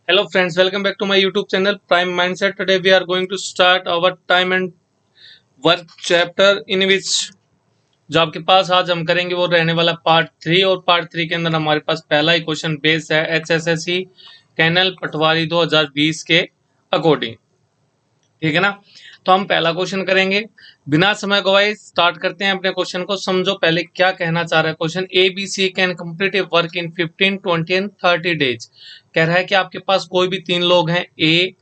Hello friends, welcome back to my YouTube channel Prime Mindset. Today we are going to start our time and work chapter in which जो आपके पास आज हम करेंगे वो रहने वाला पार्ट 3 और पार्ट 3 के अंदर हमारे पास पहला ही क्वेश्चन बेस है HSSC कैनल पटवारी 2020 के अकॉर्डिंग। ठीक है ना। तो हम पहला क्वेश्चन करेंगे, बिना समय गवाए स्टार्ट करते हैं अपने क्वेश्चन को। समझो पहले क्या कहना चाह रहा है question. A B C can complete a work in 15, 20 and 30 days. कह रहा है कि आपके पास कोई भी तीन लोग हैं, ए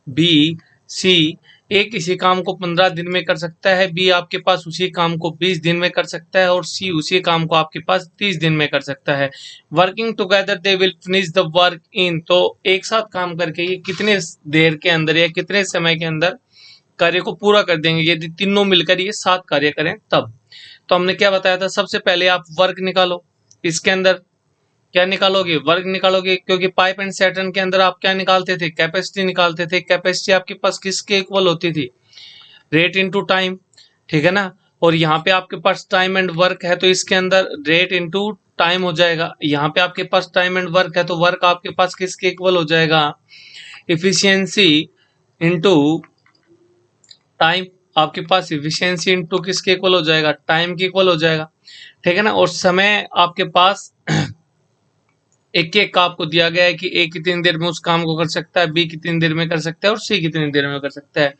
बी सी। ए किसी काम को 15 दिन में कर सकता है, बी आपके पास उसी काम को 20 दिन में कर सकता है और सी उसी काम को आपके पास 30 दिन में कर सकता है। Working together they will finish the work in, तो एक साथ काम करके ये कितने देर के अंदर या कितने समय के अंदर कार्य को पूरा कर देंगे यदि तीनों मिलकर ये 7 कार्य करें तब। तो हमने क्या बताया था, सबसे पहले आप वर्क निकालो। इसके अंदर क्या निकालोगे? वर्क निकालोगे, क्योंकि पाइप एंड सैटर्न के अंदर आप क्या निकालते थे? कैपेसिटी निकालते थे। कैपेसिटी आपके पास किसके इक्वल होती थी? Rate into time. ठीक है ना। और यहाँ पे आपके पास टाइम एंड वर्क है तो इसके अंदर रेट इनटू टाइम हो जाएगा। यहाँ पे आपके पास टाइम एंड वर्क है तो वर्क आपके पास किसके इक्वल हो जाएगा? Efficiency into time. आपके पास इफिशियंसी इनटू किसके इक्वल हो जाएगा? टाइम के इक्वल हो जाएगा। ठीक है ना। और समय आपके पास एक एक का आपको दिया गया है कि ए कितनी देर में उस काम को कर सकता है, बी कितनी देर में कर सकता है और सी कितनी देर में कर सकता है।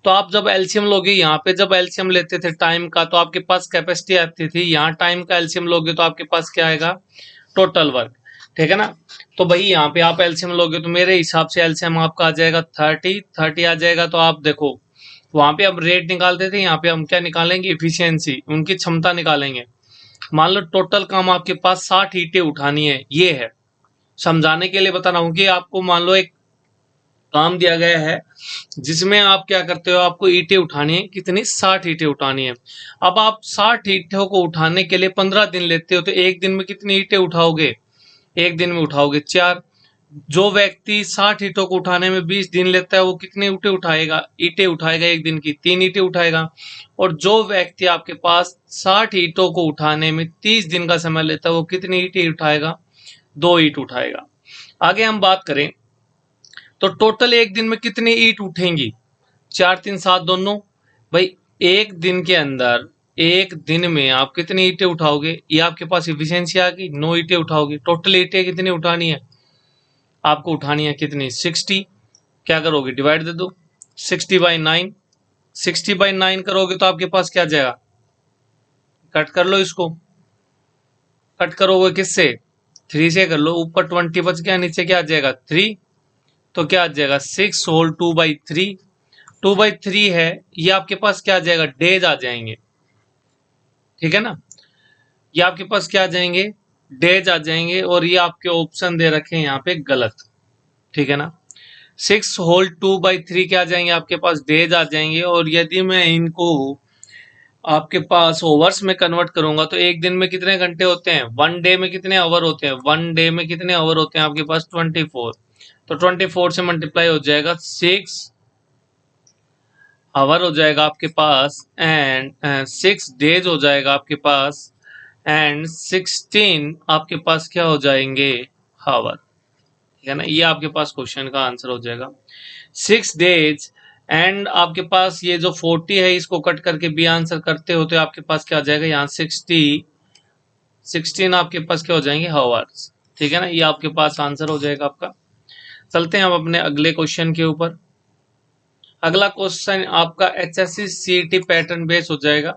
तो आप जब एलसीएम लोगे, यहाँ पे जब एलसीएम लेते थे टाइम का तो आपके पास कैपेसिटी आती थी, यहाँ टाइम का एलसीएम लोगे तो आपके पास क्या आएगा? Total work. ठीक है ना। तो भाई यहाँ पे आप एलसीएम लोगे तो मेरे हिसाब से एलसीएम आपका आ जाएगा 30 आ जाएगा। तो आप देखो वहां पे हम रेट निकालते थे, यहाँ पे हम क्या निकालेंगे? इफिशियंसी, उनकी क्षमता निकालेंगे। मान लो टोटल काम आपके पास 60 ईंटें उठानी है, ये है। समझाने के लिए बता रहा हूँ कि आपको मान लो एक काम दिया गया है जिसमें आप क्या करते हो, आपको ईंटें उठानी है, कितनी? 60 ईंटें उठानी है। अब आप 60 ईंटों को उठाने के लिए 15 दिन लेते हो तो एक दिन में कितनी ईंटें उठाओगे? एक दिन में उठाओगे 4। जो व्यक्ति 60 ईंटों को उठाने में 20 दिन लेता है वो कितनी ईंटें उठाएगा? ईंटें उठाएगा एक दिन की 3 ईंटें उठाएगा। और जो व्यक्ति आपके पास 60 ईंटों को उठाने में 30 दिन का समय लेता है वो कितनी ईंटें उठाएगा? 2 ईंट उठाएगा। आगे हम बात करें तो टोटल एक दिन में कितनी ईंट उठेंगी? 4 3 7 दोनों। भाई एक दिन के अंदर, एक दिन में आप कितनी ईंटें उठाओगे? ये आपके पास इफिशियंसी आ गई, 9 ईंटें उठाओगे। टोटल ईंटें कितनी उठानी है? आपको उठानी है कितनी? 60। क्या करोगे? डिवाइड दे दो 60/9। 60/9 करोगे तो आपके पास क्या आ जाएगा? कट कर लो इसको। कट करोगे किससे? 3 से कर लो। ऊपर 20 बच गया, नीचे क्या आ जाएगा? 3। तो क्या आ जाएगा? 6 होल 2/3। 2/3 है, ये आपके पास क्या आ जाएगा? डेज आ जाएंगे। ठीक है ना। ये आपके पास क्या आ जाएंगे? डेज आ जाएंगे। और ये आपके ऑप्शन दे रखे हैं यहाँ पे गलत। ठीक है ना। 6 होल 2/3 क्या आ जाएंगे? आपके पास डेज आ जाएंगे। और यदि मैं इनको आपके पास ओवर्स में कन्वर्ट करूंगा तो एक दिन में कितने घंटे होते हैं? 1 डे में कितने आवर होते हैं? 1 डे में कितने आवर होते हैं आपके पास? 24। तो 24 से मल्टीप्लाई हो जाएगा 6 आवर हो जाएगा आपके पास, एंड 6 डेज हो जाएगा आपके पास, एंड 16 आपके पास क्या हो जाएंगे? हावर। ठीक है ना। ये आपके पास क्वेश्चन का आंसर हो जाएगा 6 डेज। एंड आपके पास ये जो 40 है इसको कट करके बी आंसर करते हो तो आपके पास क्या हो जाएगा? यहाँ 16 आपके पास क्या हो जाएंगे? हावर्स। ठीक है ना। ये आपके पास आंसर हो जाएगा आपका। चलते हैं हम अपने अगले क्वेश्चन के ऊपर। अगला क्वेश्चन आपका HSC CET पैटर्न बेस हो जाएगा।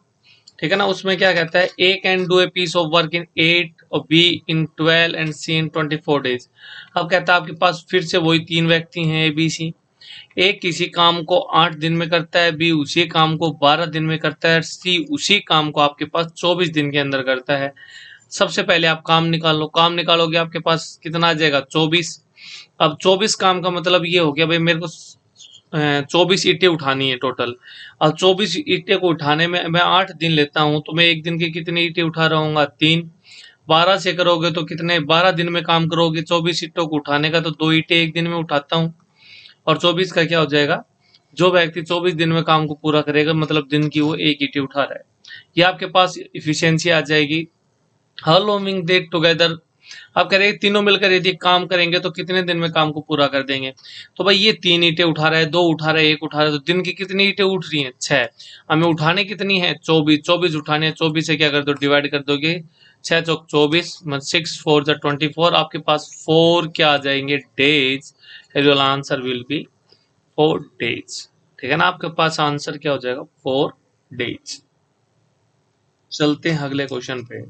ठीक है ना। उसमें क्या कहता है? A can do a piece of work in 8 और B in 12 and C in 24 days. अब कहता है आपके पास फिर से वही तीन व्यक्ति हैं, ए बी सी। ए किसी काम को 8 दिन में करता है, बी उसी काम को 12 दिन में करता है, सी उसी काम को आपके पास 24 दिन के अंदर करता है। सबसे पहले आप काम निकालो। काम निकालोगे आपके पास कितना आ जाएगा? 24। अब 24 काम का मतलब ये हो गया भाई मेरे को 24 ईंटें उठानी है टोटल। अब 24 ईंटें को उठाने में मैं 8 दिन लेता हूँ तो मैं एक दिन की कितनी ईंटें उठा रहूंगा? 3। 12 से करोगे तो कितने? 12 दिन में काम करोगे 24 ईंटों को उठाने का तो 2 ईंटें एक दिन में उठाता हूँ। और 24 का क्या हो जाएगा? जो व्यक्ति 24 दिन में काम को पूरा करेगा मतलब दिन की वो एक ईंटें उठा रहा है। ये आपके पास इफिशियंसी आ जाएगी। हाउ लॉन्ग दे टुगेदर अब कह रहे हैं तीनों मिलकर यदि काम करेंगे तो कितने दिन में काम को पूरा कर देंगे। तो भाई ये 3 ईंटें उठा रहा है, 2 उठा रहा है, 1 उठा रहा है, तो दिन की कितनी ईंटें उठ रही हैं? 6। हमें उठाने कितनी है? 24। 24 उठाने हैं, 24 से क्या कर दो, डिवाइड कर दोगे, 6 चौक 24, 6 4 जा 24, आपके पास 4 क्या आ जाएंगे, days. Your answer will be 4 days. ठीक है ना, आपके पास आंसर क्या हो जाएगा, 4 डेज। चलते हैं अगले क्वेश्चन पे।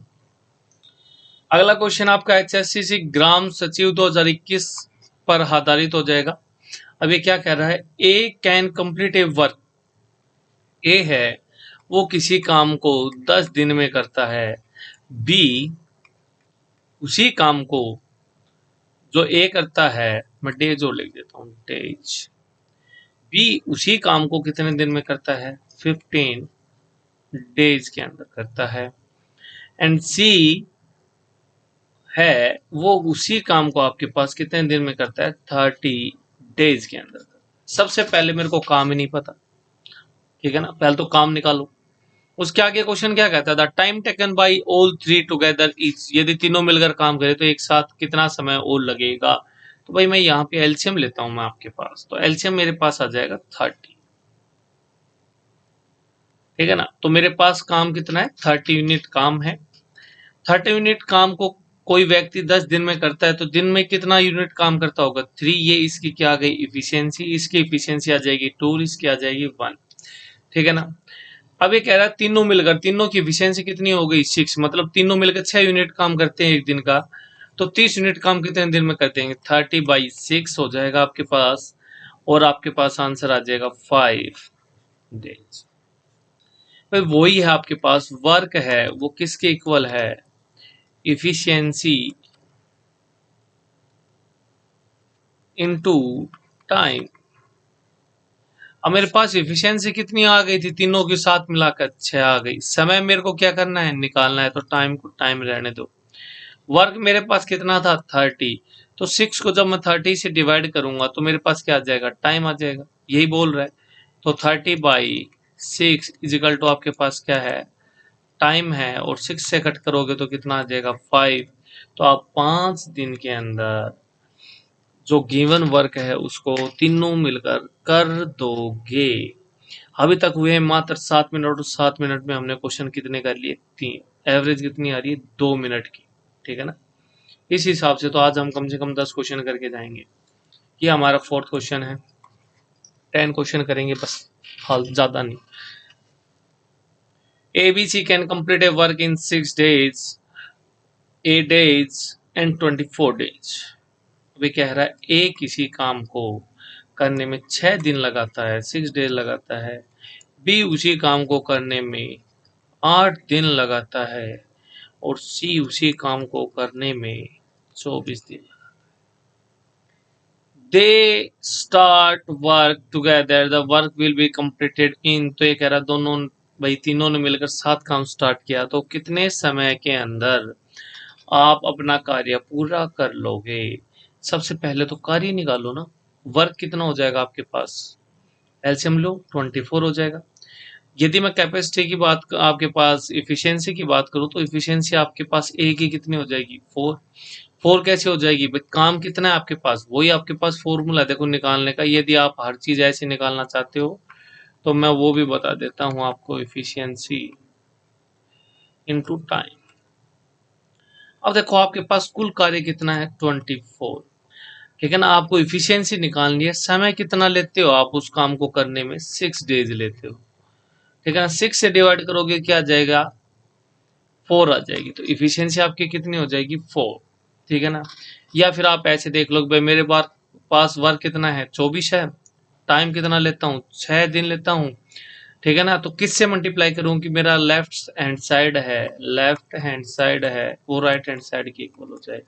अगला क्वेश्चन आपका HSCC ग्राम सचिव 2021 पर आधारित हो जाएगा। अब ये क्या कह रहा है, A can complete a work. ए है वो किसी काम को 10 दिन में करता है। बी उसी काम को जो ए करता है, मैं डेज और लिख देता हूँ, डेज। बी उसी काम को कितने दिन में करता है, 15 डेज के अंदर करता है। एंड सी है वो उसी काम को आपके पास कितने दिन में करता है, 30 डेज के अंदर। सबसे पहले मेरे को काम ही नहीं पता, ठीक है ना, पहले तो काम निकालो। उसके आगे क्वेश्चन क्या कहता है, the time taken by all three together is, यदि तीनों मिलकर काम करे तो एक साथ कितना समय और लगेगा। तो भाई मैं यहाँ पे एलसीएम लेता हूं मैं आपके पास, तो एलसीएम मेरे पास आ जाएगा 30। ठीक है ना, तो मेरे पास काम कितना है, 30 यूनिट काम है। 30 यूनिट काम को कोई व्यक्ति 10 दिन में करता है, तो दिन में कितना यूनिट काम करता होगा, 3। ये इसकी क्या आ गई, इफिशियंसी। इसकी इफिशियंसी आ जाएगी 2, इसकी आ जाएगी 1। ठीक है ना, अब ये कह रहा है तीनों मिलकर, तीनों की इफिशियंसी कितनी हो गई, 6, मतलब तीनों मिलकर 6 यूनिट काम करते हैं एक दिन का। तो 30 यूनिट काम कितने दिन में करते हैं, 30/6 हो जाएगा आपके पास, और आपके पास आंसर आ जाएगा 5 डेज। भाई वही है आपके पास, वर्क है वो किसके इक्वल है, इफिशियंसी इनटू टाइम। अब मेरे पास इफिशियंसी कितनी आ गई थी, तीनों के साथ मिलाकर 6 आ गई। समय मेरे को क्या करना है, निकालना है, तो टाइम को टाइम रहने दो। वर्क मेरे पास कितना था, 30। तो 6 को जब मैं 30 से डिवाइड करूंगा तो मेरे पास क्या आ जाएगा, टाइम आ जाएगा, यही बोल रहा है। तो 30/6 इजिकल टू आपके पास क्या है, टाइम है, और 6 से कट करोगे तो कितना आ जाएगा, 5। तो आप 5 दिन के अंदर जो गिवन वर्क है उसको तीनों मिलकर कर दोगे। अभी तक हुए मात्र 7 मिनट, और 7 मिनट में हमने क्वेश्चन कितने कर लिए, 3। एवरेज कितनी आ रही है, 2 मिनट की। ठीक है ना, इस हिसाब से तो आज हम कम से कम 10 क्वेश्चन करके जाएंगे। ये हमारा 4th क्वेश्चन है, 10 क्वेश्चन करेंगे बस, हाल ज्यादा नहीं। ABC can complete a work in 6 days, 8 days and 24 days। अभी कह रहा है ए किसी काम को करने में 6 दिन लगाता है, 6 डेज लगाता है। बी उसी काम को करने में 8 दिन लगाता है, और सी उसी काम को करने में 24 दिन। They start work together, the work will be completed in, तो ये कह रहा दोनों भाई तीनों ने मिलकर 7 काम स्टार्ट किया, तो कितने समय के अंदर आप अपना कार्य पूरा कर लोगे। सबसे पहले तो कार्य निकालो ना, वर्क कितना हो जाएगा आपके पास, एलसीएम लो, 24 हो जाएगा। यदि मैं कैपेसिटी की बात, आपके पास इफिशियंसी की बात करूं, तो इफिशियंसी आपके पास ए की कितनी हो जाएगी, 4। 4 कैसे हो जाएगी भाई, काम कितना है आपके पास, वही आपके पास फॉर्मूला देखो निकालने का। यदि आप हर चीज ऐसे निकालना चाहते हो तो मैं वो भी बता देता हूं आपको, इफिशियंसी इनटू टाइम। अब देखो आपके पास कुल कार्य कितना है, 24। ठीक है ना, आपको इफिशियंसी निकालनी है, समय कितना लेते हो आप उस काम को करने में, 6 डेज लेते हो। ठीक है ना, 6 से डिवाइड करोगे क्या आ जाएगा, 4 आ जाएगी, तो इफिशियंसी आपकी कितनी हो जाएगी, 4। ठीक है ना, या फिर आप ऐसे देख लो भाई मेरे पास वर्क कितना है, 24 है, टाइम कितना लेता हूँ, 6 दिन लेता हूँ। ठीक है ना, तो किससे मल्टीप्लाई करूं कि मेरा लेफ्ट हैंड साइड है वो राइट हैंड साइड की इक्वल हो जाए।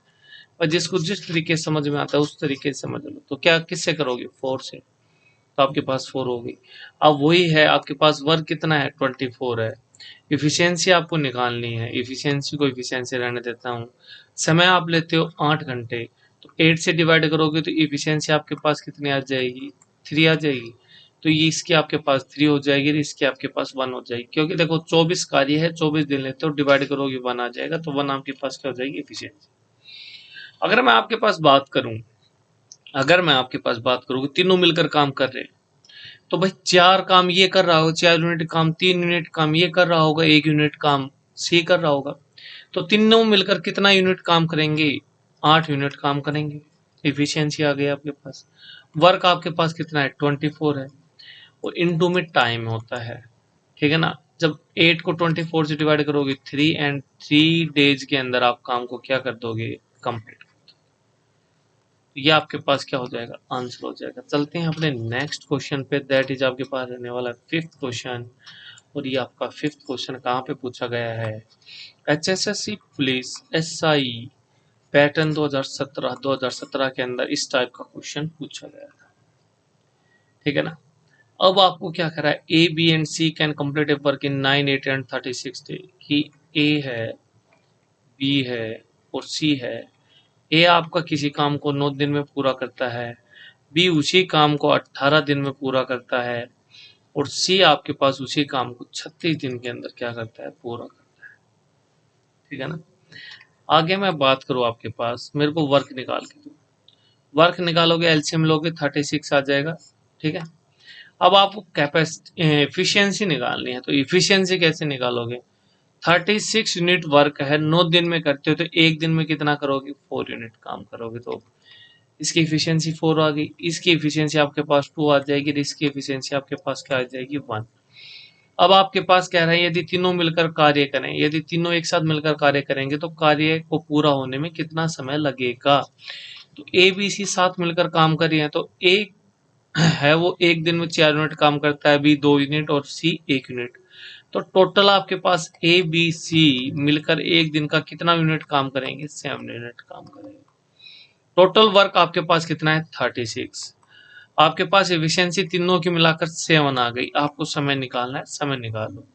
और जिसको जिस तरीके से समझ में आता है उस तरीके से समझ लो। तो क्या किससे करोगे, 4 से, तो आपके पास 4 होगी। अब वही है, आपके पास वर्क कितना है, 24 है। इफिशियंसी आपको निकालनी है, इफिशियंसी को इफिशियंसी रहने देता हूँ। समय आप लेते हो 8 घंटे, तो 8 से डिवाइड करोगे तो इफिशियंसी आपके पास कितनी आ जाएगी, 3 आ जाएगी। तो ये इसकी आपके पास 3 हो जाएगी, इसकी आपके पास 1 हो जाएगी, क्योंकि देखो 24 कार्य है, 24 दिन लेते हो, डिवाइड करोगे 1 आ जाएगा, तो 1 आपके पास क्या हो जाएगी, इफिशियंसी। अगर मैं आपके पास बात करूं कि तीनों मिलकर काम कर रहे हैं, तो भाई 4 काम ये कर रहा होगा, 4 यूनिट काम, 3 यूनिट काम ये कर रहा होगा, 1 यूनिट काम सी कर रहा होगा। तो तीनों मिलकर कितना यूनिट काम करेंगे? 8 यूनिट काम करेंगे। इफिशियंसी आ गई आपके पास। वर्क आपके पास कितना है? 24 है। और इनटू में टाइम होता है, ठीक है ना। जब 8 को 24 से डिवाइड करोगे 3 एंड 3 डेज के अंदर आप काम को क्या कर दोगे? कंप्लीट। ये आपके पास क्या हो जाएगा? आंसर हो जाएगा। चलते हैं अपने नेक्स्ट क्वेश्चन पे, दैट इज आपके पास रहने वाला 5th क्वेश्चन। और ये आपका 5th क्वेश्चन कहाँ पे पूछा गया है? HSSC पुलिस SI पैटर्न 2017 के अंदर इस टाइप का क्वेश्चन पूछा गया था, ठीक है ना। अब आपको क्या करा है? A, B and C can complete a work in 9, 8 and 36 day. कि A है, B है और C है। A आपका किसी काम को 9 दिन में पूरा करता है, B उसी काम को 18 दिन में पूरा करता है, और C आपके पास उसी काम को 36 दिन के अंदर क्या करता है? पूरा करता है, ठीक है ना। आगे मैं बात करूँ आपके पास, मेरे को वर्क निकाल के दो। वर्क निकालोगे, एलसीएम लोगे 36 आ जाएगा, ठीक है। अब आपको कैपेसिटी एफिशिएंसी निकालनी है, तो एफिशिएंसी कैसे निकालोगे? 36 यूनिट वर्क है, 9 दिन में करते हो, तो एक दिन में कितना करोगे? 4 यूनिट काम करोगे, तो इसकी एफिशिएंसी 4 आ गई। इसकी एफिशिएंसी आपके पास 2 आ जाएगी, इसकी एफिशिएंसी आपके पास क्या आ जाएगी? 1। अब आपके पास कह रहे हैं यदि तीनों मिलकर कार्य करें, यदि तीनों एक साथ मिलकर कार्य करेंगे तो कार्य को पूरा होने में कितना समय लगेगा? तो ए बी सी साथ मिलकर काम कर रही है, तो ए है वो एक दिन में 4 यूनिट काम करता है, बी 2 यूनिट और सी 1 यूनिट। तो टोटल आपके पास ए बी सी मिलकर एक दिन का कितना यूनिट काम करेंगे? 7 यूनिट काम करेंगे। टोटल वर्क आपके पास कितना है? 36। आपके पास एफिशिएंसी तीनों की मिलाकर 7 आ गई। आपको समय निकालना है, समय निकालो,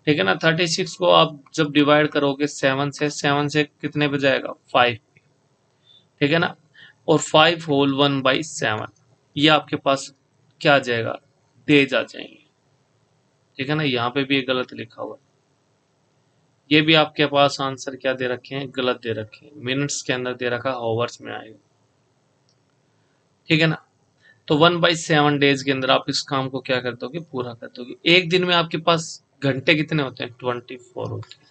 ठीक है ना। 36 को आप जब डिवाइड करोगे 7 से कितने पे जाएगा? 5, ठीक है ना। और 5 होल 1/7, ये आपके पास क्या आ जाएगा? डेज आ जाएंगे, ठीक है ना। यहाँ पे भी एक गलत लिखा हुआ है, ये भी आपके पास आंसर क्या दे रखे हैं? गलत दे रखे हैं। मिनट्स के अंदर दे रखा, होवर्स में आएगा, ठीक है ना। तो 1/7 डेज के अंदर आप इस काम को क्या कर दोगे? पूरा कर दोगे। एक दिन में आपके पास घंटे कितने होते हैं? 24 होते हैं।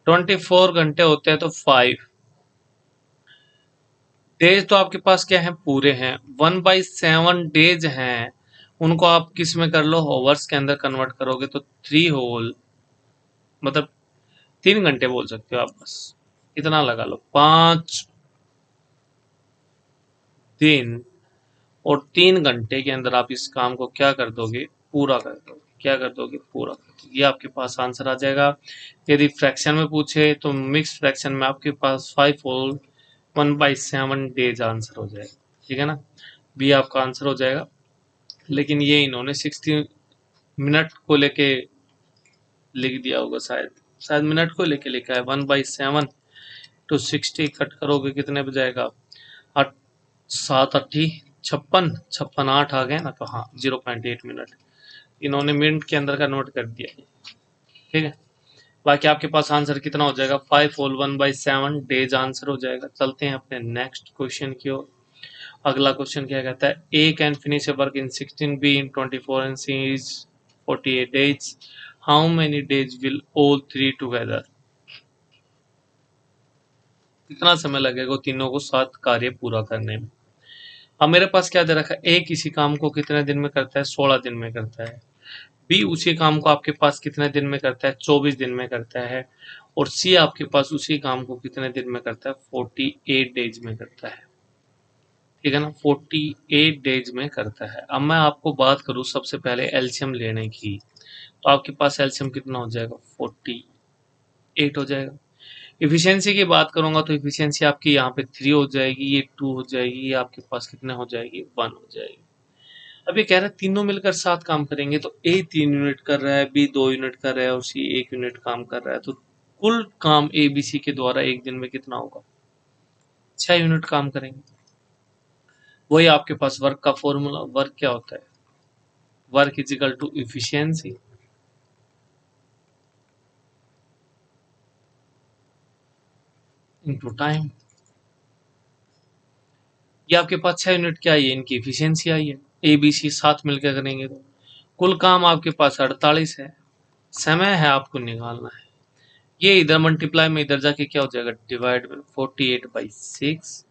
24 घंटे होते हैं, तो 5 डेज तो आपके पास क्या है? पूरे हैं। 1/7 डेज हैं, उनको आप किस में कर लो? होवर्स के अंदर कन्वर्ट करोगे, तो 3 होल मतलब 3 घंटे बोल सकते हो आप, बस इतना लगा लो। 5 दिन और 3 घंटे के अंदर आप इस काम को क्या कर दोगे? पूरा कर दोगे। क्या कर दोगे? पूरा कर दोगे। ये आपके पास आंसर आ जाएगा। यदि फ्रैक्शन में पूछे तो मिक्स फ्रैक्शन में आपके पास 5 होल 1/7 डेज आंसर हो जाएगा, ठीक है ना। बी आपका आंसर हो जाएगा। लेकिन ये इन्होंने 60 मिनट को लेके लिख दिया होगा, शायद शायद मिनट को लेके लिखा है। 1/7 तो 60 कट करोगे कितने पे जाएगा? 8 7 8 56 56 8 आ गए ना, तो हाँ 0.8 मिनट इन्होंने मिनट के अंदर कन्वर्ट कर दिया है, ठीक है। बाकी आपके पास आंसर कितना हो जाएगा? 5 होल 1/7 डेज आंसर हो जाएगा। चलते हैं अपने नेक्स्ट क्वेश्चन की ओर। अगला क्वेश्चन क्या कहता है? A can finish a work in 16, B in 24 and C is 48 days. How many days will all three together? कितना समय लगेगा तीनों को साथ कार्य पूरा करने में? अब मेरे पास क्या दे रखा है? ए किसी काम को कितने दिन में करता है? 16 दिन में करता है। बी उसी काम को आपके पास कितने दिन में करता है? 24 दिन में करता है। और सी आपके पास उसी काम को कितने दिन में करता है? 48 डेज में करता है, ठीक है ना। 48 डेज में करता है। अब मैं आपको बात करूं सबसे पहले एलसीएम लेने की, तो आपके पास एलसीएम कितना हो जाएगा? 48 हो जाएगा। इफिशियंसी की बात करूंगा तो इफिशियंसी आपकी यहाँ पे 3 हो जाएगी, ये 2 हो जाएगी, ये आपके पास कितने हो जाएगी? 1 हो जाएगी। अब ये कह रहा है तीनों मिलकर साथ काम करेंगे, तो ए 3 यूनिट कर रहा है, बी 2 यूनिट कर रहा है और सी 1 यूनिट काम कर रहा है, तो कुल काम ए बी सी के द्वारा एक दिन में कितना होगा? 6 यूनिट काम करेंगे। वही आपके पास वर्क का फॉर्मूला। वर्क क्या होता है? Work is equal to efficiency into time, ये आपके पास 6 यूनिट क्या आई है, इनकी इफिशियंसी आई है। ए बी सी साथ मिलकर करेंगे तो कुल काम आपके पास 48 है। समय है आपको निकालना है, ये इधर मल्टीप्लाई में इधर जाके क्या हो जाएगा, डिवाइड में 48/6,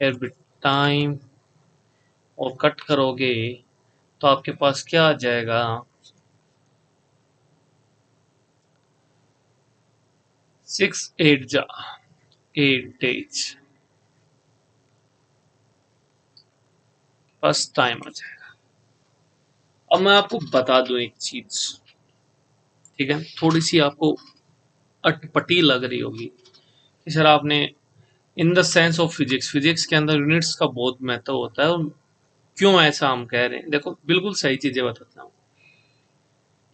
फिर भी टाइम और कट करोगे तो आपके पास क्या आ जाएगा, 6 8 जा 8 डेज बस टाइम आ जाएगा। अब मैं आपको बता दूं एक चीज, ठीक है, थोड़ी सी आपको अटपटी लग रही होगी कि सर आपने in the sense of physics, physics के अंदर यूनिट्स का बहुत महत्व होता है, और क्यों ऐसा हम कह रहे हैं। देखो बिल्कुल सही चीजें बताता हूँ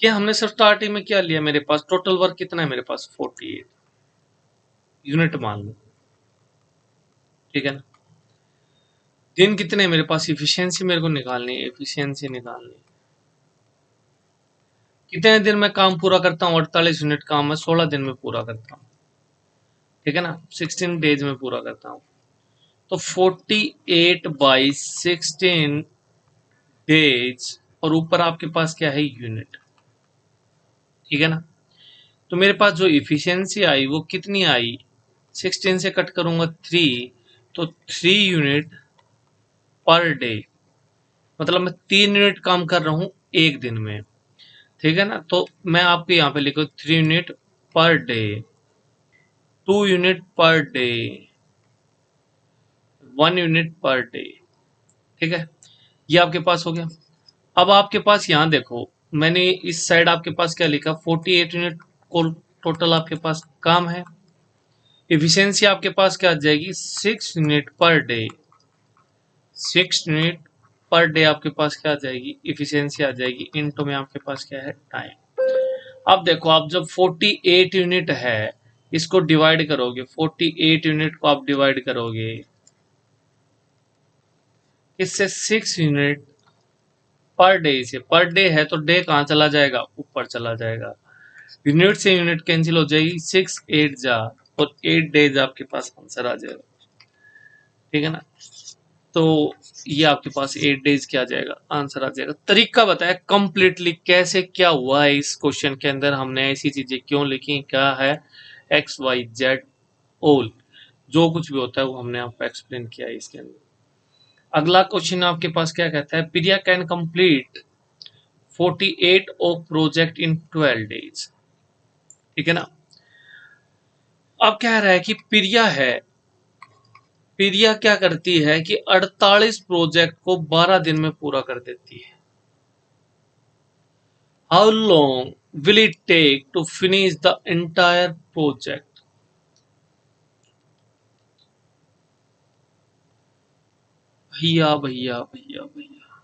कि हमने सर स्टार्टिंग में क्या लिया, मेरे पास टोटल वर्क कितना है, मेरे पास 48 यूनिट मान लो, ठीक है ना। दिन कितने हैं मेरे पास, इफिशियंसी मेरे को निकालनी है, इफिशियंसी निकालनी है। कितने दिन में काम पूरा करता हूँ, 48 यूनिट काम मैं 16 दिन में पूरा करता हूँ, ठीक है ना, 16 डेज में पूरा करता हूँ। तो 48/16 डेज और ऊपर आपके पास क्या है, यूनिट, ठीक है ना। तो मेरे पास जो इफिशियंसी आई वो कितनी आई, 16 से कट करूंगा 3, तो 3 यूनिट पर डे, मतलब मैं 3 यूनिट काम कर रहा हूँ एक दिन में, ठीक है ना। तो मैं आपको यहाँ पे लिखो 3 unit per day, 2 unit per day, 1 unit per day, ठीक है। ये आपके पास हो गया। अब आपके पास यहाँ देखो, मैंने इस साइड आपके पास क्या लिखा, 48 यूनिट को टोटल आपके पास काम है। इफिशियंसी आपके पास क्या आ जाएगी, 6 unit per day, 6 unit per day आपके पास क्या आ जाएगी, इफिशियंसी आ जाएगी, इनटू में आपके पास क्या है, टाइम। अब देखो, आप जब 48 यूनिट है इसको डिवाइड करोगे, 48 यूनिट को आप डिवाइड करोगे इससे, 6 यूनिट पर डे से, पर डे है तो डे कहाँ चला जाएगा, ऊपर चला जाएगा, यूनिट से यूनिट कैंसिल हो जाएगी, 6 8 जा और 8 डेज आपके पास आंसर आ जाएगा, ठीक है ना। तो ये आपके पास 8 डेज क्या आ जाएगा, आंसर आ जाएगा। तरीका बताया कंप्लीटली कैसे क्या हुआ है इस क्वेश्चन के अंदर, हमने ऐसी चीजें क्यों लिखी, क्या है XYZ ऑल, जो कुछ भी होता है वो हमने आपको एक्सप्लेन किया है इसके अंदर। अगला क्वेश्चन आपके पास क्या कहता है, Priya can complete 48 of project in 12 days, ठीक है ना। अब कह रहा है कि प्रिया क्या करती है कि 48 प्रोजेक्ट को 12 दिन में पूरा कर देती है। How long will it take to finish the entire project. भैया भैया भैया भैया,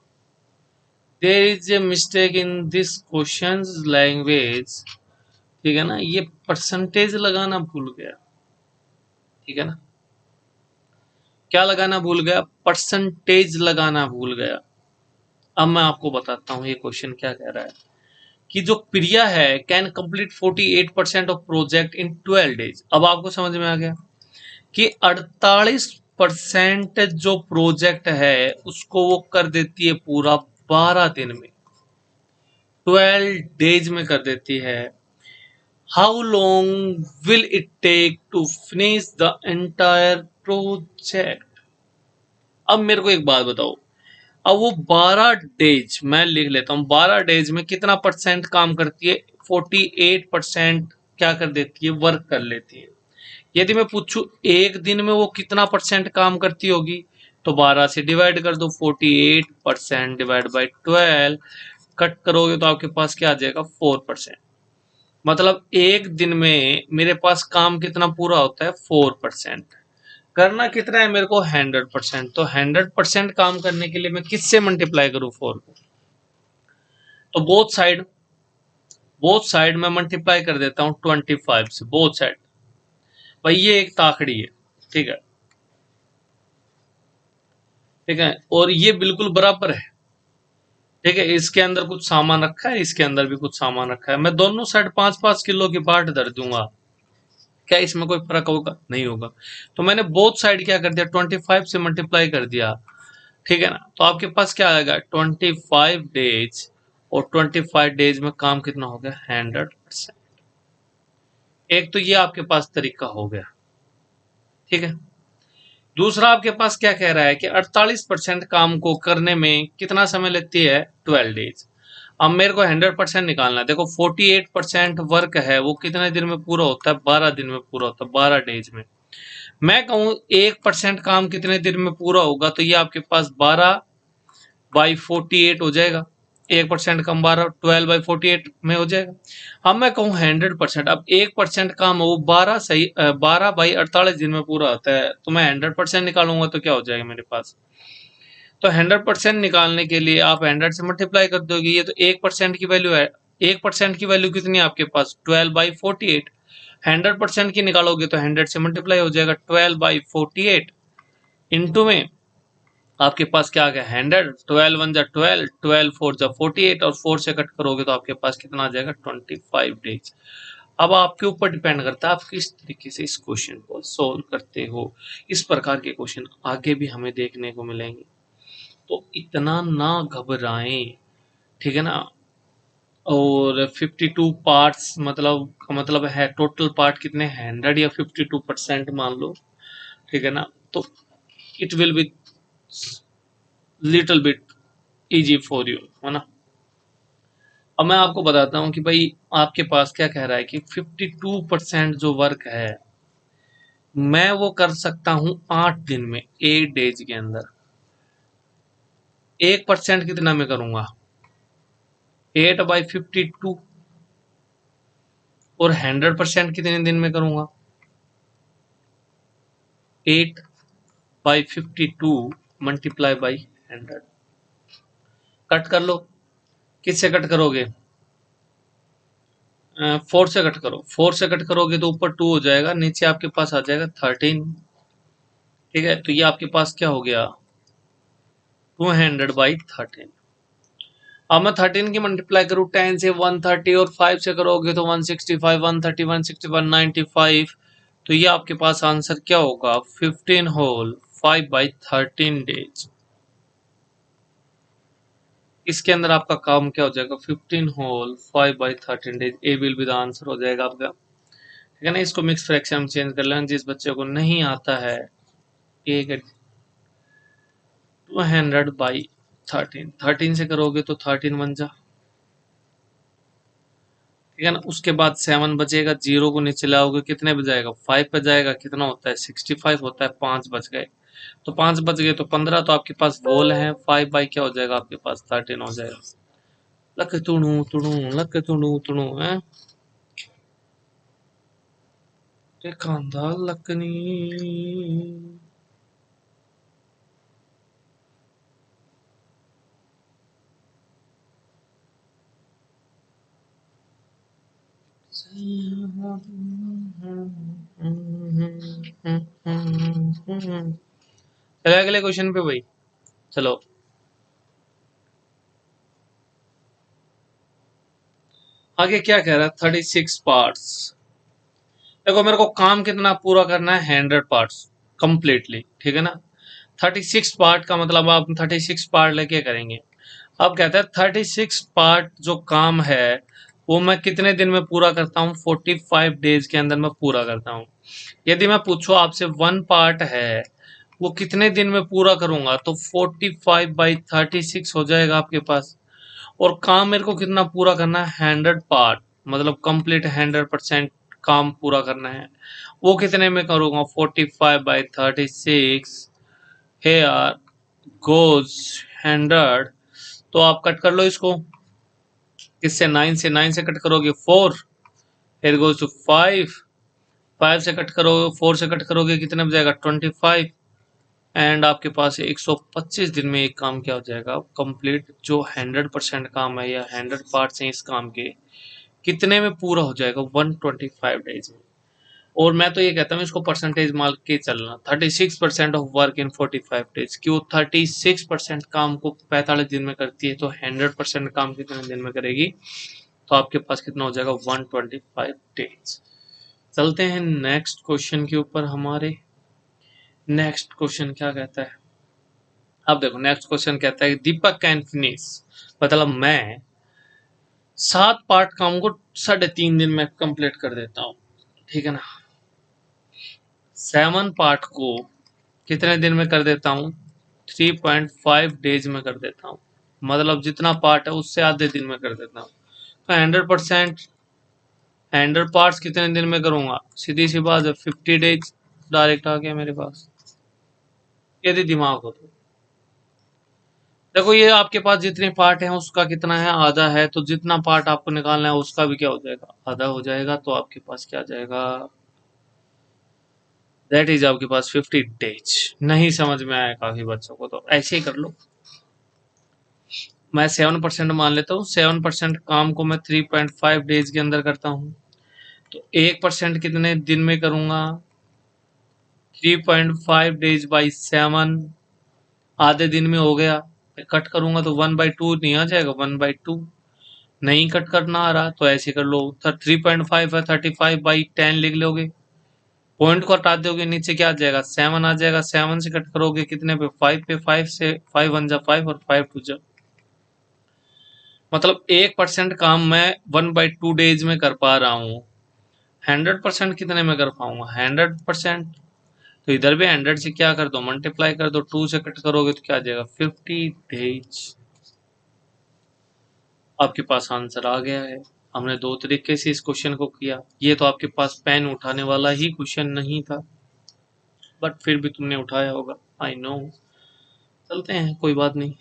there is a mistake in this question language, ठीक है ना। ये परसेंटेज लगाना भूल गया, ठीक है ना, क्या लगाना भूल गया, परसेंटेज लगाना भूल गया। अब मैं आपको बताता हूं ये क्वेश्चन क्या कह रहा है कि जो प्रिया है can complete 48% of project in 12 days. अब आपको समझ में आ गया कि 48% जो प्रोजेक्ट है उसको वो कर देती है पूरा 12 दिन में, 12 डेज में कर देती है। How long will it take to finish the entire project. अब मेरे को एक बात बताओ, अब वो 12 डेज, मैं लिख लेता हूं, 12 डेज में कितना परसेंट काम करती है, 48% क्या कर देती है, वर्क कर लेती है। यदि मैं पूछूं एक दिन में वो कितना परसेंट काम करती होगी, तो 12 से डिवाइड कर दो, 48% डिवाइड बाई 12, कट करोगे तो आपके पास क्या आ जाएगा, 4%। मतलब एक दिन में मेरे पास काम कितना पूरा होता है, 4%। करना कितना है मेरे को, 100%। तो 100% काम करने के लिए मैं किससे मल्टीप्लाई करूं, 4 को, तो बोथ साइड में मल्टीप्लाई कर देता हूं 25 से, बोथ साइड। भाई ये एक ताकड़ी है, ठीक है, ठीक है, और ये बिल्कुल बराबर है, ठीक है। इसके अंदर कुछ सामान रखा है, इसके अंदर भी कुछ सामान रखा है, मैं दोनों साइड 5-5 किलो की बाट धर दूंगा, क्या इसमें कोई फर्क होगा? नहीं होगा। तो मैंने बोथ साइड क्या कर दिया, 25 से मल्टीप्लाई कर दिया, ठीक है ना। तो आपके पास क्या आएगा, 25 डेज, और 25 डेज में काम कितना हो गया, 100%। एक तो ये आपके पास तरीका हो गया, ठीक है। दूसरा आपके पास क्या कह रहा है कि 48% काम को करने में कितना समय लेती है, 12 डेज। अब मेरे को 100% निकालना है। देखो 48% वर्क है वो कितने दिन में पूरा होता है, 12 दिन में पूरा होता है, 12 डेज में। मैं कहूँ 1% काम कितने दिन में पूरा होगा, तो ये आपके पास 12/48 हो जाएगा। 1% कम 12, 12/48 में हो जाएगा। अब मैं कहूँ 100%, अब 1% काम वो 12 सही 12/48 दिन में पूरा होता है, तो मैं 100% निकालूंगा तो क्या हो जाएगा मेरे पास। तो 100% निकालने के लिए आप 100 से मल्टीप्लाई कर दोगे, ये तो 1% की वैल्यू है। 1% की वैल्यू कितनी है आपके पास, 12/48। 100% की निकालोगे तो 100 से मल्टीप्लाई हो जाएगा, 12/48 इंटू में आपके पास क्या आ गया, 100, 12 1 जा 12, 12 4 जा 48, और 4 से कट करोगे तो आपके पास कितना आ जाएगा, 25 डेज। अब आपके ऊपर डिपेंड करता है आप किस तरीके से इस क्वेश्चन को सोल्व करते हो। इस प्रकार के क्वेश्चन आगे भी हमें देखने को मिलेंगे, तो इतना ना घबराएं, ठीक है ना। और 52 पार्ट्स मतलब है, टोटल पार्ट कितने, 100 या 52% मान लो, ठीक है ना। तो it will be little bit easy for you, है ना। अब मैं आपको बताता हूँ कि भाई आपके पास क्या कह रहा है कि 52% जो वर्क है मैं वो कर सकता हूँ 8 दिन में, 8 डेज के अंदर। 1% कितना में करूंगा, 8/52, और 100% कितने दिन में करूंगा, 8/52 मल्टीप्लाई बाई 100। कट कर लो, किससे कट करोगे, 4 से कट करो। 4 से कट करोगे तो ऊपर 2 हो जाएगा, नीचे आपके पास आ जाएगा 13, ठीक है। तो ये आपके पास क्या हो गया, 200/13। अब मैं 13 की मल्टीप्लाई करूँ 10 से 130, और 5 से करोगे तो 165, 130, 161, 95। तो ये आपके पास आंसर क्या होगा, 15 होल 5/13 डेज। इसके अंदर आपका काम क्या हो जाएगा, 15 whole 5/13 days. A will be the answer हो जाएगा आपका, ठीक है ना। इसको मिक्स फ्रैक्शन में चेंज कर लेना, जिस बच्चे को नहीं आता है। ए 200/13, 13 से करोगे तो 13 बन जा, ठीक है ना। उसके बाद 7 बचेगा, जीरो को नीचे लाओगे कितने बजाएगा, 5 पे जाएगा, कितना होता है 65 होता है, 5 बच गए। तो 5 बच गए तो 15, तो आपके पास वोल है, 5 बाई क्या हो जाएगा आपके पास, 13 हो जाएगा। लक तुणु तुणु, लक तुणु तुणु है, खांदा लकनी। चले अगले क्वेश्चन पे भाई, चलो। आगे क्या कह रहा है, 36 पार्ट्स। देखो मेरे को काम कितना पूरा करना है, 100 पार्ट्स कंप्लीटली, ठीक है ना। 36 पार्ट का मतलब आप 36 पार्ट लेके करेंगे। अब कहते हैं 36 पार्ट जो काम है वो मैं कितने दिन में पूरा करता हूँ, 45 डेज के अंदर मैं पूरा करता हूँ। यदि मैं पूछूं आपसे 1 पार्ट है वो कितने दिन में पूरा करूंगा, तो 45/36 हो जाएगा आपके पास। और काम मेरे को कितना पूरा करना है, 100 पार्ट, मतलब कंप्लीट 100% काम पूरा करना है। वो कितने में करूंगा, 45/36 हेयर गोज 100। तो आप कट कर लो इसको, किससे, 9 से कट करोगे 4, हेयर गोज टू 5, 5 से कट करोगे, 4 से कट करोगे कितने बजाएगा, 25। एंड आपके पास 125 दिन में एक काम क्या हो जाएगा कंप्लीट, जो 100% काम है या 100 पार्ट्स हैं इस काम के, कितने में पूरा हो जाएगा, 125 डेज में। और मैं तो ये कहता हूँ इसको परसेंटेज मान के चलना, 36% ऑफ वर्क इन 45 डेज। क्यों, 36% काम को 45 दिन में करती है, तो 100% काम कितने दिन में करेगी, तो आपके पास कितना हो जाएगा, 125 डेज। चलते हैं नेक्स्ट क्वेश्चन के ऊपर। हमारे नेक्स्ट क्वेश्चन क्या कहता है? अब देखो नेक्स्ट क्वेश्चन कहता है दीपक कैन फिनिश, मतलब मैं 7 पार्ट काम को 3.5 दिन में कंप्लीट कर देता हूँ, ठीक है ना। 7 पार्ट को कितने दिन में कर देता हूँ? 3.5 डेज में कर देता हूँ, मतलब जितना पार्ट है उससे आधे दिन में कर देता हूँ। तो 100 पार्ट्स कितने दिन में करूंगा? सीधी सी बात है 50 डेज डायरेक्ट आ गया मेरे पास, यदि दिमाग हो तो। देखो ये आपके पास जितने पार्ट हैं उसका कितना है? आधा है, तो जितना पार्ट आपको निकालना है उसका भी क्या हो जाएगा? आधा हो जाएगा। तो आपके पास क्या जाएगा? दैट इज आपके पास 50 डेज। नहीं समझ में आया काफी बच्चों को, तो ऐसे ही कर लो। मैं 7% मान लेता हूँ, 7% काम को मैं 3.5 डेज के अंदर करता हूँ। तो 1% कितने दिन में करूंगा? 3.5 डेज बाई 7, आधे दिन में हो गया। कट करूंगा तो 1/2 नहीं आ जाएगा? 1/2 नहीं कट करना आ रहा तो ऐसे कर लो। 3.5 है, 35/10 लिख लोगे, पॉइंट को हटा दोगे, नीचे क्या आ जाएगा? 7 आ जाएगा। 7 से कट करोगे कितने पे? 5 पे। 5 से 5 1 जा 5 और 5 2 जा, मतलब 1% काम मैं 1/2 डेज में कर पा रहा हूँ। 100% कितने में कर पाऊंगा? 100%। तो इधर भी 100 से क्या कर दो? मल्टीप्लाई कर दो। 2 से कट करोगे तो क्या आ जाएगा? 50 डेज। आपके पास आंसर आ गया है। हमने दो तरीके से इस क्वेश्चन को किया। ये तो आपके पास पेन उठाने वाला ही क्वेश्चन नहीं था, बट फिर भी तुमने उठाया होगा, आई नो। चलते हैं, कोई बात नहीं,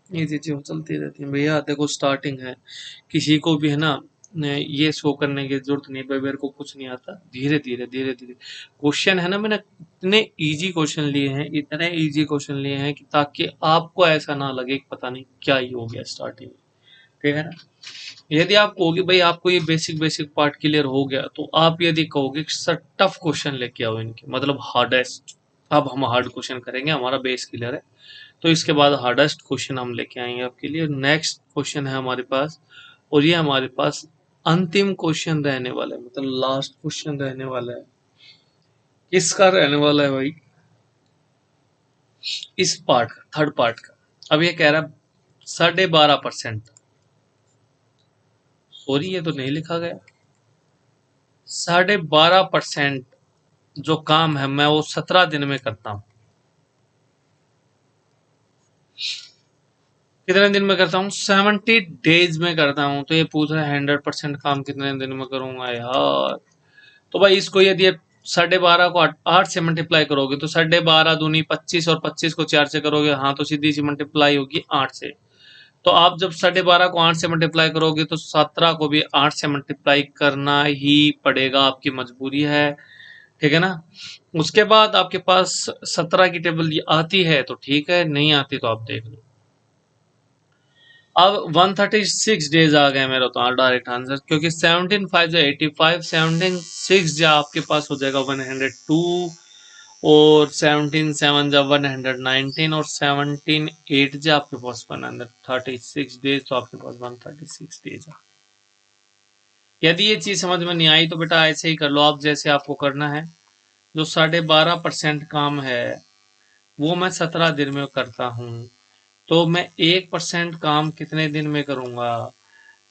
ये चीजें चलती रहती हैं भैया। देखो स्टार्टिंग है, किसी को भी है ना ये शो करने की जरूरत नहीं भाई मेरे को कुछ नहीं आता। धीरे धीरे धीरे धीरे क्वेश्चन है ना, मैंने इतने इजी क्वेश्चन लिए हैं, इतने इजी क्वेश्चन लिए हैं कि ताकि आपको ऐसा ना लगे कि पता नहीं क्या ही हो गया स्टार्टिंग में, ठीक है ना। यदि आप कहोगे भाई आपको ये बेसिक बेसिक पार्ट क्लियर हो गया, तो आप यदि कहोगे सर टफ क्वेश्चन लेके आओ इनके, मतलब हार्डेस्ट, अब हम हार्ड क्वेश्चन करेंगे, हमारा बेस क्लियर है, तो इसके बाद हार्डेस्ट क्वेश्चन हम लेके आएंगे आपके लिए। नेक्स्ट क्वेश्चन है हमारे पास, और ये हमारे पास अंतिम क्वेश्चन रहने वाला है, मतलब लास्ट क्वेश्चन रहने वाला है। किसका रहने वाला है भाई? इस पार्ट का, थर्ड पार्ट का। अब ये कह रहा है 12.5%, सॉरी ये तो नहीं लिखा गया। 12.5% जो काम है मैं वो 17 दिन में करता हूँ। कितने दिन में करता हूँ? 70 डेज में करता हूँ। तो ये पूछ रहा है 100% काम कितने दिन में करूंगा यार। तो भाई इसको यदि 12.5 को 8 से मल्टीप्लाई करोगे तो 12.5 दूनी 25, और 25 को 4 से करोगे, हाँ तो सीधी सी मल्टीप्लाई होगी 8 से। तो आप जब 12.5 को 8 से मल्टीप्लाई करोगे तो 17 को भी 8 से मल्टीप्लाई करना ही पड़ेगा, आपकी मजबूरी है, ठीक है ना। उसके बाद आपके पास 17 की टेबल आती है तो ठीक है, नहीं आती तो आप देख लो। अब 136 डेज आ गए मेरा तो डायरेक्ट आंसर, क्योंकि 17 5 जो 85, 17 6 जो आपके पास हो जाएगा 102, और 17 7 जा 119, और 17 8 जो आपके पास 136 डेज, तो आपके पास 136 डेज आ। यदि ये चीज समझ में नहीं आई तो बेटा ऐसे ही कर लो आप, जैसे आपको करना है। जो 12.5% काम है वो मैं 17 दिन में करता हूँ, तो मैं 1% काम कितने दिन में करूंगा?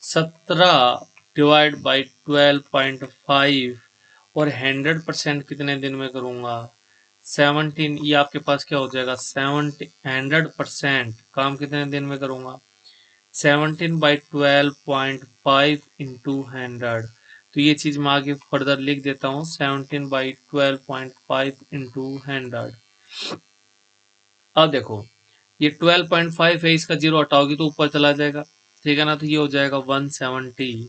17 डिवाइड बाई 12.5, और 100% कितने दिन में करूंगा? 17, ये आपके पास क्या हो जाएगा? 100% काम कितने दिन में करूंगा? 17/12.5 इंटू 100। तो ये चीज मैं आगे फर्दर लिख देता हूँ, 17/12.5 इंटू 100। अब देखो ये 12.5 है, इसका जीरो हटाओगी तो ऊपर चला जाएगा, ठीक है ना। तो ये हो जाएगा 170,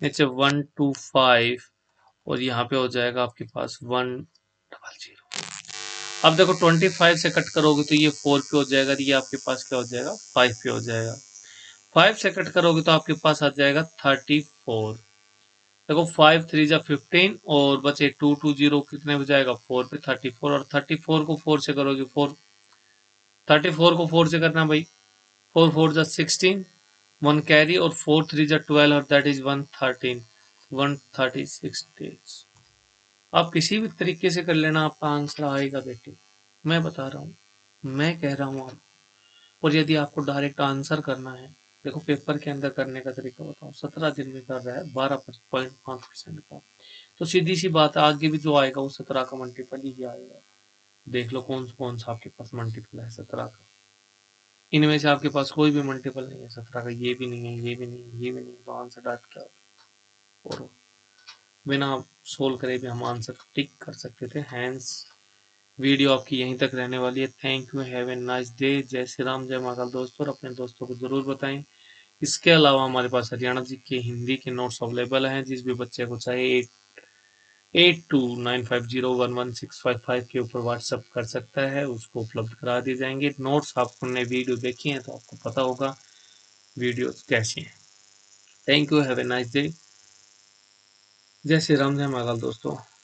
नीचे 125, और यहाँ पे हो जाएगा आपके पास 100। अब देखो 25 से कट करोगे तो ये 4 पे हो जाएगा, ये आपके पास क्या हो जाएगा? 5 पे हो जाएगा। 5 से कट करोगे तो आपके पास आ जाएगा 34। देखो 5 3 जा 15, और बचे 2 2 0 कितने हो जाएगा? 4 पे 34, और 34 को 4 से करोगे, 34 को 4 से करना भाई, 4 4 जा 16, 1 कैरी, और 4 3 जा 12, और दैट इज 113, 136 डेज। आप किसी भी तरीके से कर लेना, आपका आंसर आएगा बेटे, मैं बता रहा हूँ, मैं कह रहा हूँ आप। और यदि आपको डायरेक्ट आंसर करना है, देखो पेपर के अंदर करने का तरीका बताओ, 17 दिन में कर रहा है 12.5% का, तो सीधी सी बात है आगे भी जो आएगा वो 17 का मल्टीपल ही आएगा। देख लो कौन सा आपके पास मल्टीपल है 17 का। इनमें से आपके पास कोई भी मल्टीपल नहीं है 17 का, ये भी नहीं है, ये भी नहीं है, ये भी नहीं है, तो आंसर डाट क्या होगा? और बिना सोल्व करे भी हम आंसर टिक कर सकते थे। हैंस वीडियो आपकी यहीं तक रहने वाली है। Thank you, have a nice day. जय श्री राम, जय महाकाल दोस्तों, और अपने दोस्तों को जरूर बताएं। इसके अलावा हमारे पास हरियाणा जी के हिंदी के नोट्स अवेलेबल हैं, जिस भी बच्चे को चाहिए 8295011655 के ऊपर व्हाट्सअप कर सकता है, उसको उपलब्ध करा दिए जाएंगे नोट्स। आपने वीडियो देखी है तो आपको पता होगा वीडियो कैसी है। Thank you, have a nice day. जय श्री राम, जय महाकाल दोस्तों।